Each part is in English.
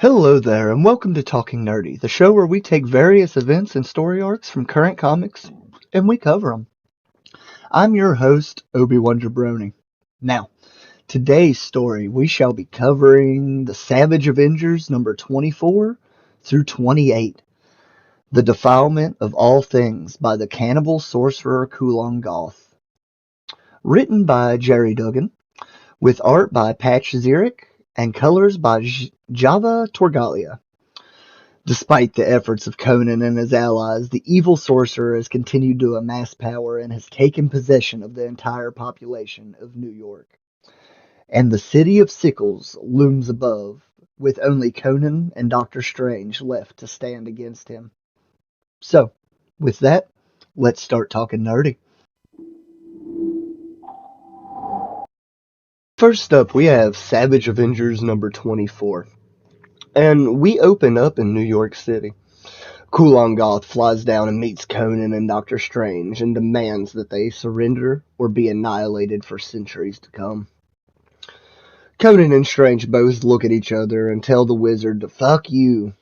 Hello there, and welcome to Talking Nerdy, the show where we take various events and story arcs from current comics and we cover them. I'm your host, Obi-Wan Jabroni. Now, today's story we shall be covering the Savage Avengers number 24 through 28, The Defilement of All Things by the Cannibal Sorcerer Conan Goth. Written by Jerry Duggan, with art by Patch Zirich and colors by Java Torgalia. Despite the efforts of Conan and his allies, the evil sorcerer has continued to amass power and has taken possession of the entire population of New York. And the City of Sickles looms above, with only Conan and Doctor Strange left to stand against him. So, with that, let's start talking nerdy. First up, we have Savage Avengers number 24. And we open up in New York City. Conan Goth flies down and meets Conan and Doctor Strange and demands that they surrender or be annihilated for centuries to come. Conan and Strange both look at each other and tell the wizard to fuck you.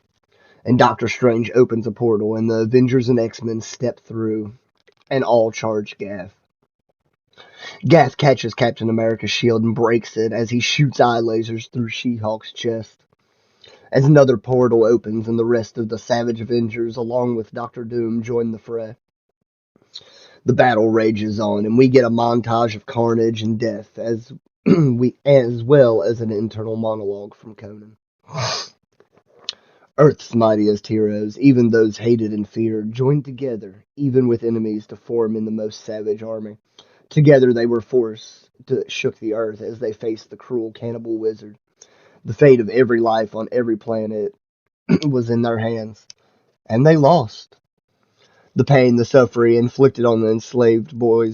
And Doctor Strange opens a portal and the Avengers and X-Men step through and all charge Gaff. Gaff catches Captain America's shield and breaks it as he shoots eye lasers through She-Hulk's chest. As another portal opens and the rest of the Savage Avengers, along with Doctor Doom, join the fray. The battle rages on, and we get a montage of carnage and death, as well as an internal monologue from Conan. Earth's mightiest heroes, even those hated and feared, joined together, even with enemies, to form in the most savage army. Together they were forced to shook the earth as they faced the cruel cannibal wizard. The fate of every life on every planet was in their hands, and they lost. The pain, the suffering inflicted on the enslaved boy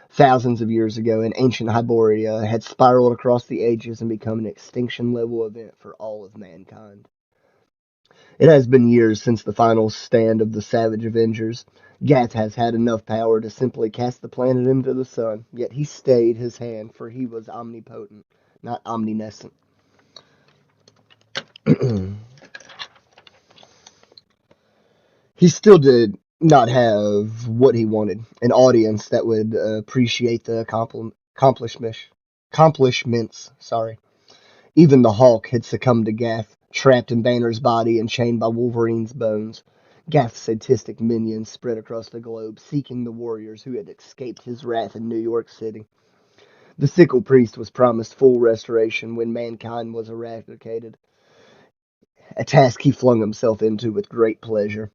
thousands of years ago in ancient Hyboria had spiraled across the ages and become an extinction-level event for all of mankind. It has been years since the final stand of the Savage Avengers. Gath has had enough power to simply cast the planet into the sun, yet he stayed his hand, for he was omnipotent, not omniscient. He still did not have what he wanted, an audience that would appreciate the accomplishments. Even the Hulk had succumbed to Gath, trapped in Banner's body and chained by Wolverine's bones. Gath's sadistic minions spread across the globe, seeking the warriors who had escaped his wrath in New York City. The Sickle Priest was promised full restoration when mankind was eradicated, a task he flung himself into with great pleasure.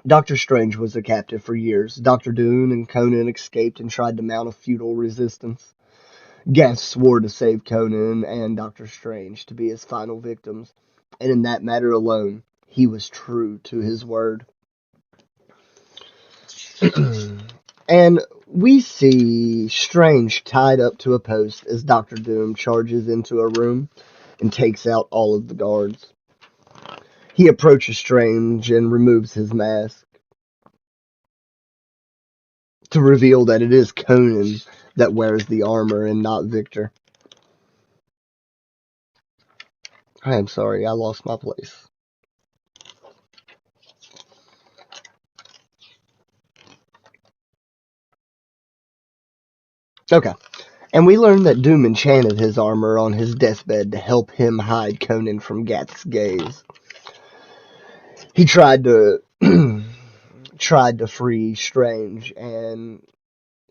Doctor Strange was a captive for years. Doctor Doom and Conan escaped and tried to mount a futile resistance. Gath swore to save Conan and Doctor Strange to be his final victims, and in that matter alone, he was true to his word. And we see Strange tied up to a post as Doctor Doom charges into a room and takes out all of the guards. He approaches Strange and removes his mask to reveal that it is Conan that wears the armor and not Victor. I am sorry, I lost my place. Okay. And we learn that Doom enchanted his armor on his deathbed to help him hide Conan from Gath's gaze. He tried to free Strange, and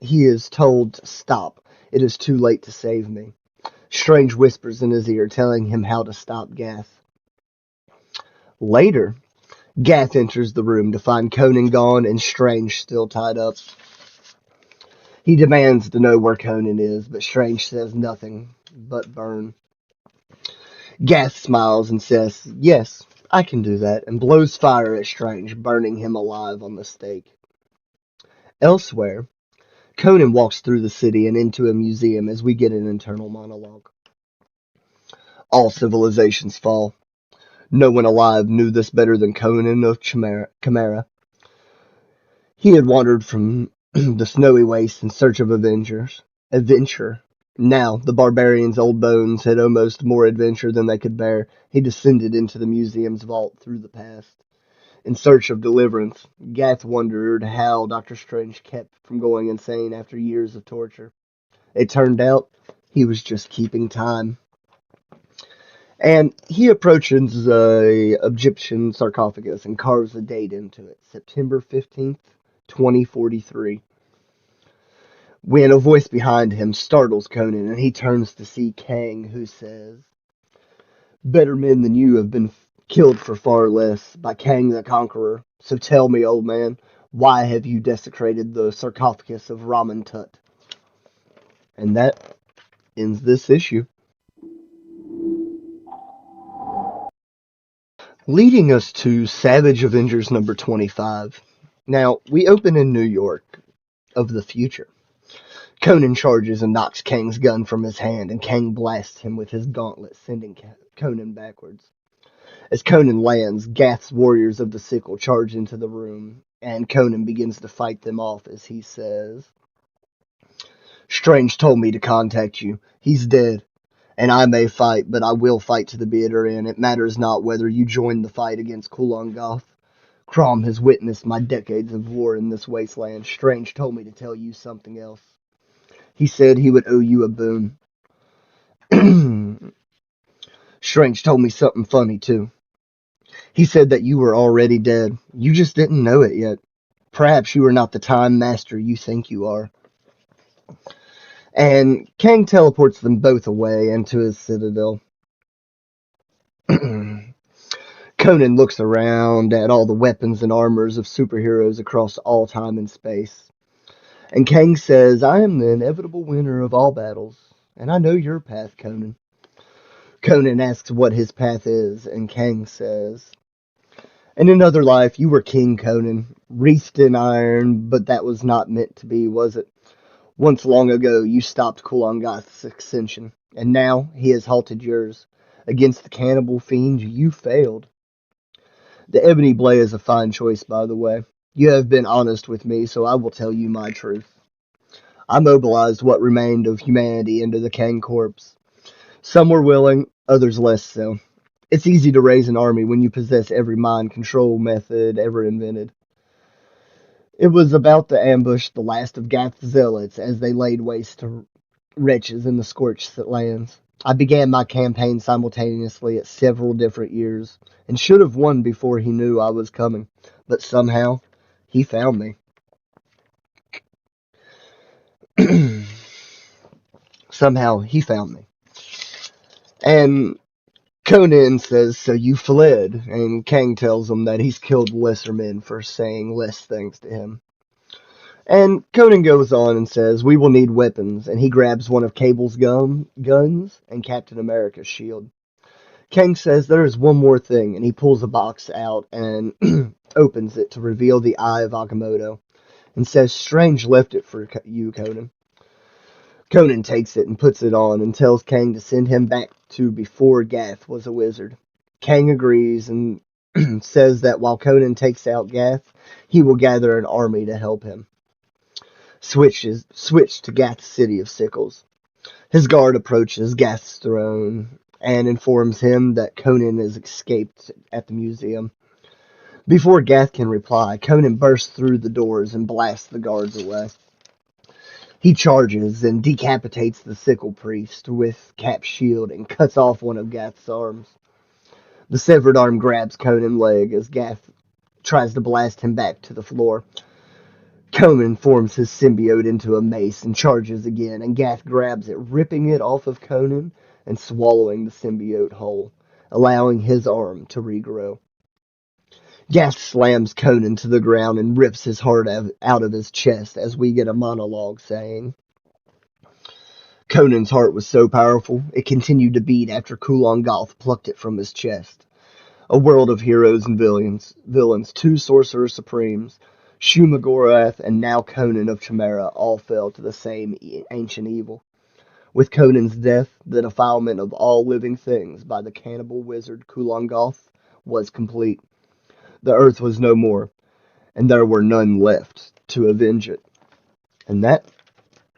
he is told to stop. It is too late to save me. Strange whispers in his ear, telling him how to stop Gath. Later, Gath enters the room to find Conan gone and Strange still tied up. He demands to know where Conan is, but Strange says nothing but burn. Gath smiles and says, "Yes, I can do that," and blows fire at Strange, burning him alive on the stake. Elsewhere, Conan walks through the city and into a museum as we get an internal monologue. All civilizations fall. No one alive knew this better than Conan of Chimera. He had wandered from the snowy waste in search of adventure, Now, the barbarian's old bones had almost more adventure than they could bear. He descended into the museum's vault through the past. In search of deliverance, Gath wondered how Doctor Strange kept from going insane after years of torture. It turned out he was just keeping time. And he approaches a Egyptian sarcophagus and carves a date into it, September 15th, 2043. When a voice behind him startles Conan and he turns to see Kang, who says, "Better men than you have been killed for far less by Kang the Conqueror. So tell me, old man, why have you desecrated the sarcophagus of Ramen Tut?" And that ends this issue. Leading us to Savage Avengers number 25. Now, we open in New York of the future. Conan charges and knocks Kang's gun from his hand, and Kang blasts him with his gauntlet, sending Conan backwards. As Conan lands, Gath's warriors of the sickle charge into the room, and Conan begins to fight them off as he says, "Strange told me to contact you. He's dead. And I may fight, but I will fight to the bitter end. It matters not whether you join the fight against Kulan Goth. Crom has witnessed my decades of war in this wasteland. Strange told me to tell you something else. He said he would owe you a boon." Strange told me something funny, too. He said that you were already dead. You just didn't know it yet. Perhaps you are not the time master you think you are. And Kang teleports them both away into his citadel. Conan looks around at all the weapons and armors of superheroes across all time and space. And Kang says, "I am the inevitable winner of all battles, and I know your path, Conan." Conan asks what his path is, and Kang says, "In another life, you were King Conan, wreathed in iron, but that was not meant to be, was it? Once long ago, you stopped Kulangath's ascension, and now he has halted yours. Against the cannibal fiend, you failed. The ebony blade is a fine choice, by the way. You have been honest with me, so I will tell you my truth. I mobilized what remained of humanity into the Kang Corps. Some were willing, others less so. It's easy to raise an army when you possess every mind control method ever invented. It was about to ambush the last of Gath's zealots as they laid waste to wretches in the scorched lands. I began my campaign simultaneously at several different years, and should have won before he knew I was coming. But somehow, he found me. Somehow, he found me. And Conan says, "So you fled," and Kang tells him that he's killed lesser men for saying less things to him. And Conan goes on and says, "We will need weapons," and he grabs one of Cable's guns and Captain America's shield. Kang says there is one more thing, and he pulls a box out and opens it to reveal the Eye of Agamotto, and says, "Strange left it for you, Conan." Conan takes it and puts it on and tells Kang to send him back to before Gath was a wizard. Kang agrees and says that while Conan takes out Gath, he will gather an army to help him. Switch to Gath's City of Sickles. His guard approaches Gath's throne and informs him that Conan has escaped at the museum. Before Gath can reply, Conan bursts through the doors and blasts the guards away. He charges and decapitates the sickle priest with Cap's shield and cuts off one of Gath's arms. The severed arm grabs Conan's leg as Gath tries to blast him back to the floor. Conan forms his symbiote into a mace and charges again, and Gath grabs it, ripping it off of Conan and swallowing the symbiote whole, allowing his arm to regrow. Gath slams Conan to the ground and rips his heart out of his chest as we get a monologue saying, "Conan's heart was so powerful, it continued to beat after Kulan Goth plucked it from his chest. A world of heroes and villains, two sorcerer supremes, Shumagorath and now Conan of Chimera, all fell to the same ancient evil. With Conan's death, the defilement of all living things by the cannibal wizard Kulan Goth was complete. The earth was no more, and there were none left to avenge it." And that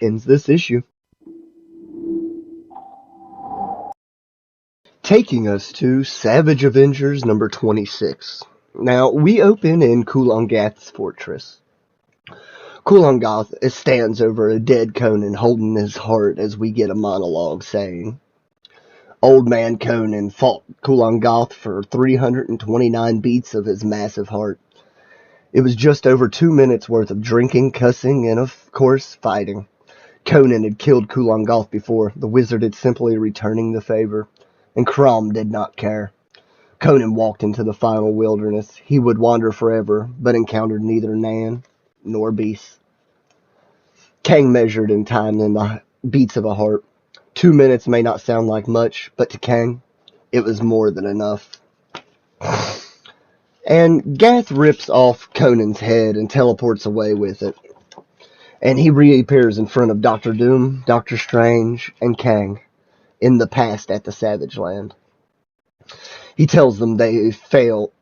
ends this issue. taking us to Savage Avengers number 26. Now, we open in Kulangath's fortress. Kulangath stands over a dead Conan holding his heart as we get a monologue saying, Old man Conan fought Kulangath for 329 beats of his massive heart. It was just over 2 minutes worth of drinking, cussing, and of course, fighting. Conan had killed Kulangath before, the wizard had simply returning the favor, and Crom did not care. Conan walked into the final wilderness. He would wander forever, but encountered neither Nan nor beasts. Kang measured in time in the beats of a heart. 2 minutes may not sound like much, but to Kang, it was more than enough. And Gath rips off Conan's head and teleports away with it. And he reappears in front of Doctor Doom, Doctor Strange, and Kang in the past at the Savage Land. He tells them they fail,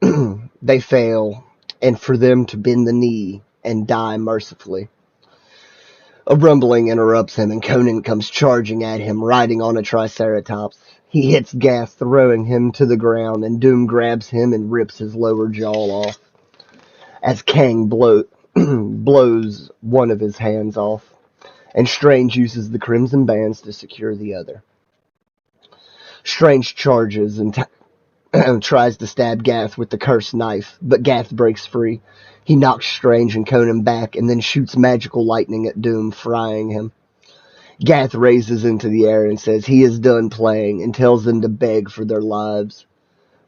and for them to bend the knee and die mercifully. A rumbling interrupts him, and Conan comes charging at him, riding on a triceratops. He hits Gath, throwing him to the ground, and Doom grabs him and rips his lower jaw off. As Kang blows one of his hands off, and Strange uses the crimson bands to secure the other. Strange charges and tries to stab Gath with the cursed knife, but Gath breaks free. He knocks Strange and Conan back and then shoots magical lightning at Doom, frying him. Gath raises into the air and says he is done playing and tells them to beg for their lives.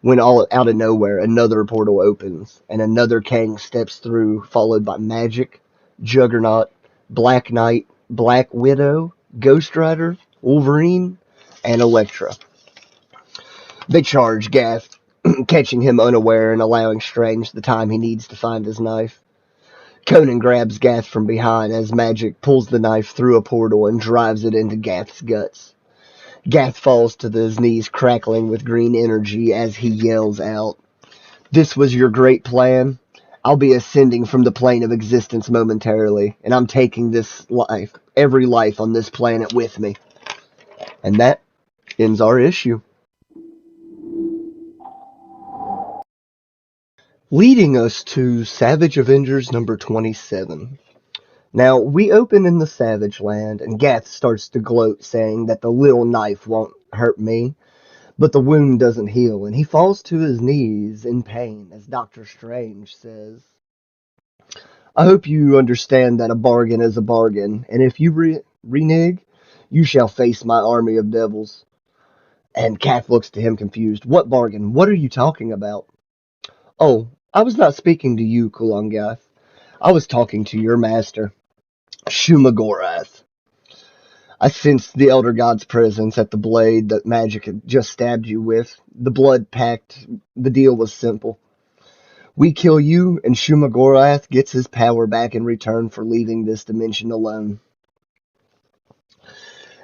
When all out of nowhere, another portal opens and another Kang steps through, followed by Magic, Juggernaut, Black Knight, Black Widow, Ghost Rider, Wolverine, and Elektra. They charge Gath, catching him unaware and allowing Strange the time he needs to find his knife. Conan grabs Gath from behind as Magic pulls the knife through a portal and drives it into Gath's guts. Gath falls to his knees, crackling with green energy as he yells out, "This was your great plan? I'll be ascending from the plane of existence momentarily, and I'm taking this life, every life on this planet with me." And that ends our issue. Leading us to Savage Avengers number 27. Now, we open in the Savage Land, and Gath starts to gloat, saying that the little knife won't hurt me, but the wound doesn't heal, and he falls to his knees in pain, as Doctor Strange says, "I hope you understand that a bargain is a bargain, and if you renege, you shall face my army of devils." And Gath looks to him confused. "What bargain? What are you talking about?" "Oh, I was not speaking to you, Kulangath. I was talking to your master, Shumagorath. I sensed the Elder God's presence at the blade that Magic had just stabbed you with. The blood pact, the deal was simple. We kill you, and Shumagorath gets his power back in return for leaving this dimension alone."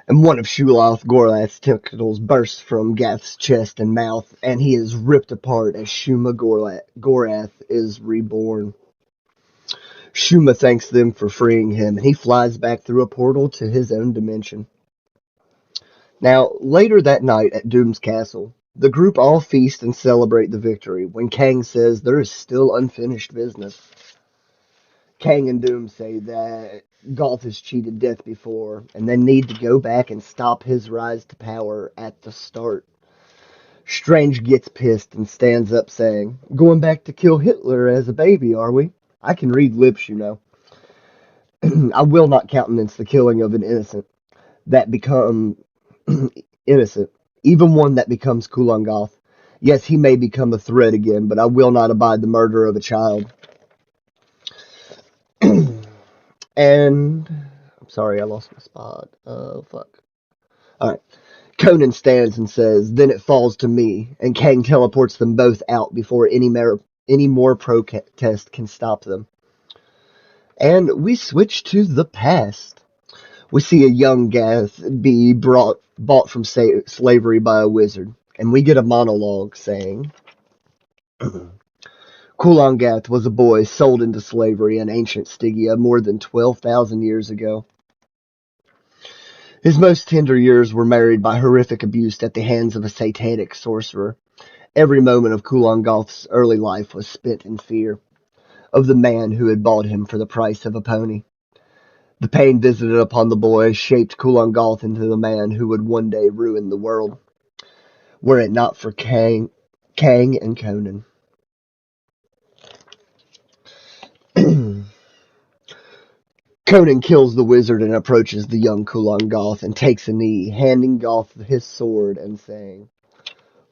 And one of Shulath Gorath's tentacles bursts from Gath's chest and mouth, and he is ripped apart as Gorath is reborn. Shuma thanks them for freeing him, and he flies back through a portal to his own dimension. Now, later that night at Doom's castle, the group all feast and celebrate the victory when Kang says there is still unfinished business. Kang and Doom say that Goth has cheated death before, and they need to go back and stop his rise to power at the start. Strange gets pissed and stands up saying, "Going back to kill Hitler as a baby, are we? I can read lips, you know. I will not countenance the killing of an innocent that become innocent, even one that becomes Kulangath. Yes, he may become a threat again, but I will not abide the murder of a child." And I'm sorry, I lost my spot. Oh, fuck. Alright. Conan stands and says, "Then it falls to me," and Kang teleports them both out before any more protest can stop them. And we switch to the past. We see a young Gath be bought from slavery by a wizard, and we get a monologue saying, "Kulangath was a boy sold into slavery in ancient Stygia more than 12,000 years ago. His most tender years were marred by horrific abuse at the hands of a satanic sorcerer. Every moment of Kulongoth's early life was spent in fear of the man who had bought him for the price of a pony. The pain visited upon the boy shaped Kulongoth into the man who would one day ruin the world, were it not for Kang and Conan. Conan kills the wizard and approaches the young Kulongoth and takes a knee, handing Goth his sword and saying,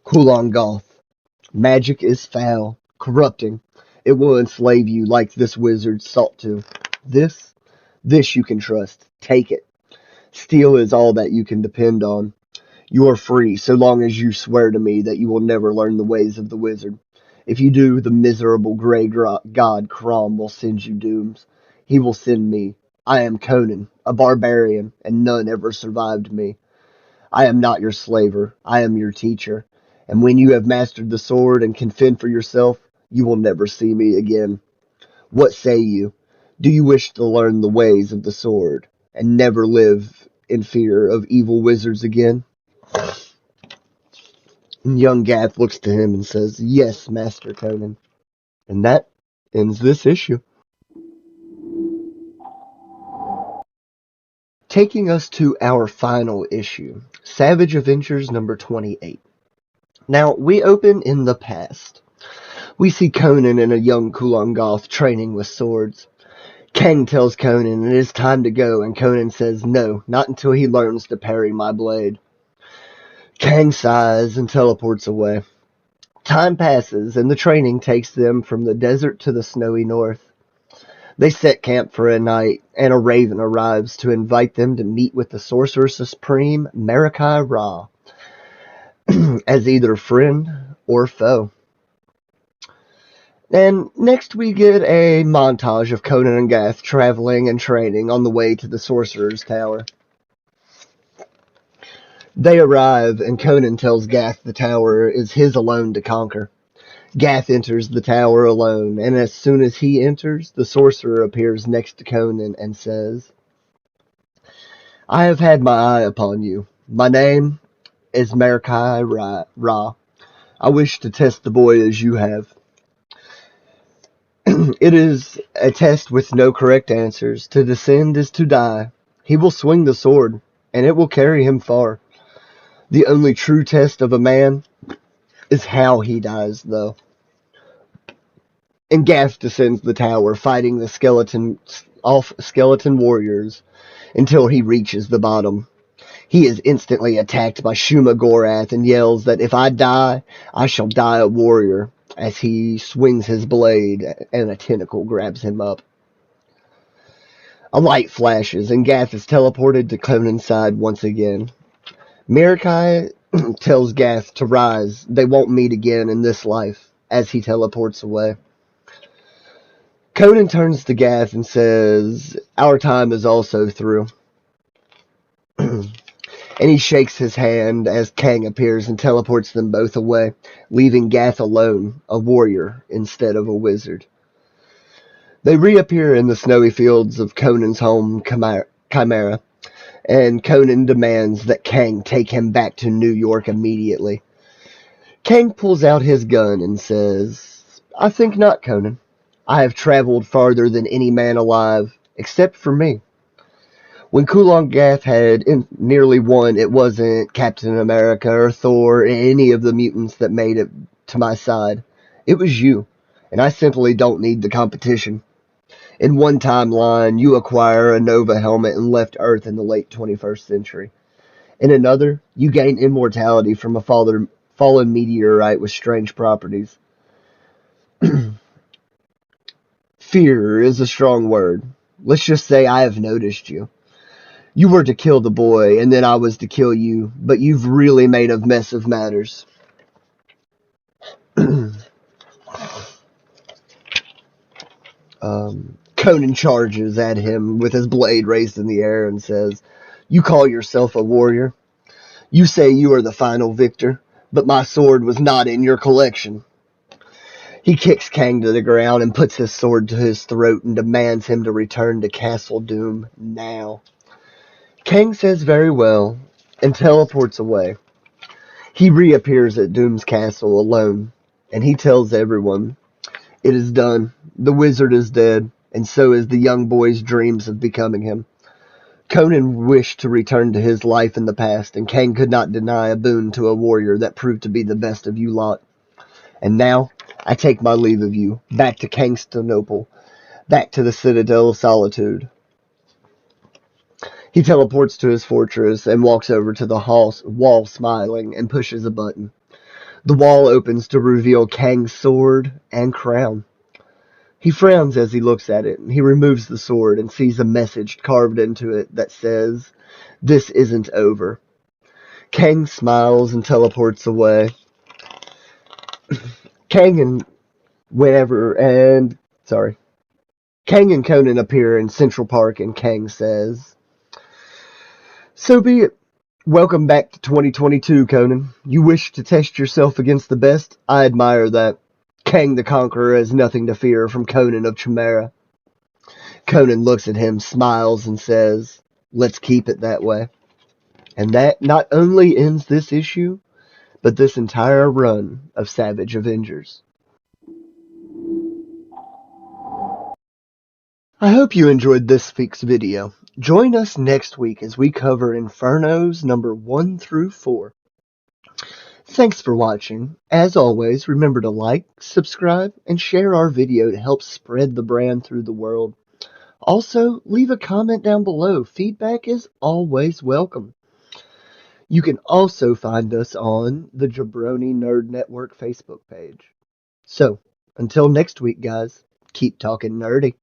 Kulongoth, magic is foul, corrupting. It will enslave you like this wizard sought to. This you can trust. Take it. Steel is all that you can depend on. You are free so long as you swear to me that you will never learn the ways of the wizard. If you do, the miserable grey god Crom will send you dooms. He will send me. I am Conan, a barbarian, and none ever survived me. I am not your slaver. I am your teacher. And when you have mastered the sword and can fend for yourself, you will never see me again. What say you? Do you wish to learn the ways of the sword and never live in fear of evil wizards again? And young Gath looks to him and says, Yes, Master Conan. And that ends this issue. Taking us to our final issue, Savage Avengers number 28. Now, we open in the past. We see Conan and a young Kulongoth training with swords. Kang tells Conan it is time to go, and Conan says no, not until he learns to parry my blade. Kang sighs and teleports away. Time passes, and the training takes them from the desert to the snowy north. They set camp for a night, and a raven arrives to invite them to meet with the Sorcerer Supreme, Marikai Ra, as either friend or foe. And next we get a montage of Conan and Gath traveling and training on the way to the Sorcerer's Tower. They arrive, and Conan tells Gath the tower is his alone to conquer. Gath enters the tower alone, and as soon as he enters, the sorcerer appears next to Conan and says, I have had my eye upon you. My name is Marikai Ra. I wish to test the boy as you have. It is a test with no correct answers. To descend is to die. He will swing the sword, and it will carry him far. The only true test of a man is how he dies, though. And Gath descends the tower, fighting the skeleton warriors until he reaches the bottom. He is instantly attacked by Shuma Gorath and yells that if I die, I shall die a warrior, as he swings his blade and a tentacle grabs him up. A light flashes, and Gath is teleported to Conan's side once again. Marikai tells Gath to rise. They won't meet again in this life, as he teleports away. Conan turns to Gath and says, Our time is also through. And he shakes his hand as Kang appears and teleports them both away, leaving Gath alone, a warrior instead of a wizard. They reappear in the snowy fields of Conan's home, Chimera, and Conan demands that Kang take him back to New York immediately. Kang pulls out his gun and says, I think not, Conan. I have traveled farther than any man alive, except for me. When Kulon Gath had nearly won, it wasn't Captain America or Thor or any of the mutants that made it to my side. It was you, and I simply don't need the competition. In one timeline, you acquire a Nova helmet and left Earth in the late 21st century. In another, you gain immortality from a fallen meteorite with strange properties. Fear is a strong word. Let's just say I have noticed you. You were to kill the boy, and then I was to kill you, but you've really made a mess of matters. Conan charges at him with his blade raised in the air and says, You call yourself a warrior. You say you are the final victor, but my sword was not in your collection. He kicks Kang to the ground and puts his sword to his throat and demands him to return to Castle Doom now. Kang says very well and teleports away. He reappears at Doom's castle alone, and he tells everyone, "It is done. The wizard is dead, and so is the young boy's dreams of becoming him." Conan wished to return to his life in the past, and Kang could not deny a boon to a warrior that proved to be the best of you lot. And now, I take my leave of you, back to Constantinople, back to the Citadel of Solitude. He teleports to his fortress and walks over to the wall smiling and pushes a button. The wall opens to reveal Kang's sword and crown. He frowns as he looks at it. He removes the sword and sees a message carved into it that says, "This isn't over." Kang smiles and teleports away. Kang and whenever and sorry. Kang and Conan appear in Central Park and Kang says, "So be it. Welcome back to 2022, Conan. You wish to test yourself against the best? I admire that. Kang the Conqueror has nothing to fear from Conan of Chimera." Conan looks at him, smiles, and says, "Let's keep it that way." And that not only ends this issue, but this entire run of Savage Avengers. I hope you enjoyed this week's video. Join us next week as we cover Infernos number 1 through 4. Thanks for watching. As always, remember to like, subscribe, and share our video to help spread the brand through the world. Also, leave a comment down below. Feedback is always welcome. You can also find us on the Jabroni Nerd Network Facebook page. So, until next week, guys, keep talking nerdy.